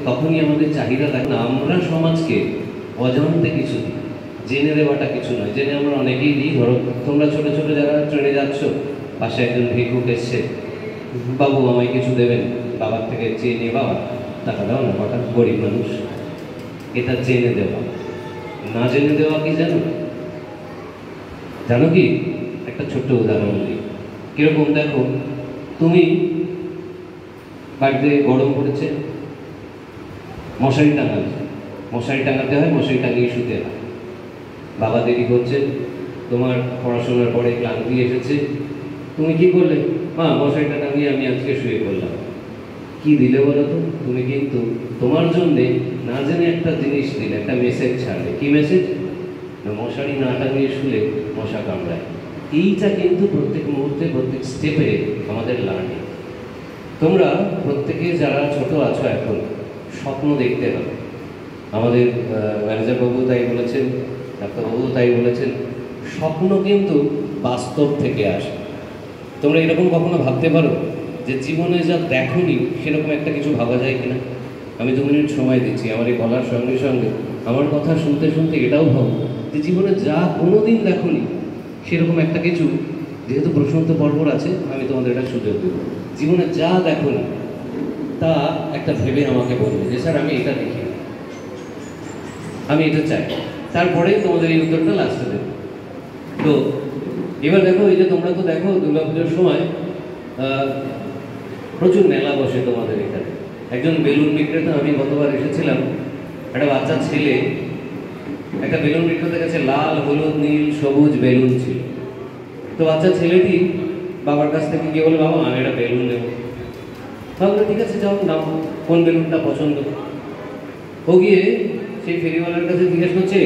তখনই আমাদের চাহিদা থাকে না। আমরা সমাজকে অজান্তে কিছু দিই, জেনে দেওয়াটা কিছু নয়। জেনে আমরা অনেকেই দিই। ধরো তোমরা ছোটো ছোটো যারা ট্রেনে যাচ্ছ, পাশে একজন ভিক্ষুক এসছে, বাবু আমায় কিছু দেবেন, বাবার থেকে চেয়ে নিয়ে, বাবা টাকা দাও না, হঠাৎ গরিব মানুষ। এটা জেনে দেওয়া। না জেনে দেওয়া কি জানো? জানো কি? একটা ছোট্ট উদাহরণ দিই। কিরকম দেখো, তুমি বাড়িতে গরম পড়েছে, মশারি টাঙাচ্ছে, মশারি টাঙাতে হয়, মশারি টাঙিয়ে শুতে হয়। বাবা দেরি করছে, তোমার পড়াশোনার পরে ক্লান্তি এসেছে, তুমি কি করলে? মা মশারিটা টাঙিয়ে আমি আজকে শুয়ে পড়লাম। কি দিলে বলো তো? তুমি কিন্তু তোমার জন্যে না জেনে একটা জিনিস দিলে, একটা মেসেজ ছাড়লে। কি মেসেজ? না, মশারি না টাঙিয়ে শুলে মশা কামড়ায়। এইটা কিন্তু প্রত্যেক মুহূর্তে, প্রত্যেক স্টেপে আমাদের লার্নিং। তোমরা প্রত্যেকে যারা ছোট আছো এখন, স্বপ্ন দেখতে হবে। আমাদের ম্যানেজার বাবু তাই বলেছেন, ডাক্তারবাবু তাই বলেছেন, স্বপ্ন কিন্তু বাস্তব থেকে আসে। তোমরা এরকম কখনো ভাবতে পারো যে জীবনে যা দেখোনি সেরকম একটা কিছু ভাবা যায় কিনা? আমি 2 মিনিট সময় দিচ্ছি। আমার এই বলার সঙ্গে সঙ্গে আমার কথা শুনতে শুনতে এটাও ভাবো যে জীবনে যা কোনোদিন দেখোনি সেরকম একটা কিছু, যেহেতু প্রশ্নোত্ত পর্ব আছে আমি তোমাদের এটা সুযোগ দেবো। জীবনে যা দেখোনি তা একটা ভেবে আমাকে বলবে যে স্যার আমি এটা দেখি, আমি এটা চাই। তারপরেই তোমাদের এই উত্তরটা লাস্টে দেবো। তো এবার দেখো, এই যে তোমরা তো দেখো দুর্গাপুজোর সময় প্রচুর মেলা বসে তোমাদের এখানে। একজন বেলুন বিক্রেতা, আমি গতবার এসেছিলাম, একটা বাচ্চা ছেলে একটা বেলুন বিক্রেতার কাছে লাল, হলুদ, নীল, সবুজ বেলুন ছিল। তো বাচ্চা ছেলেটি বাবার কাছ থেকে গিয়ে বলে, বাবা আমি একটা বেলুন নেব। তাহলে ঠিক আছে, যাও নাও, কোন বেলুনটা পছন্দ। ও গিয়ে সেই ফেরিওয়ালার কাছে জিজ্ঞেস করছে,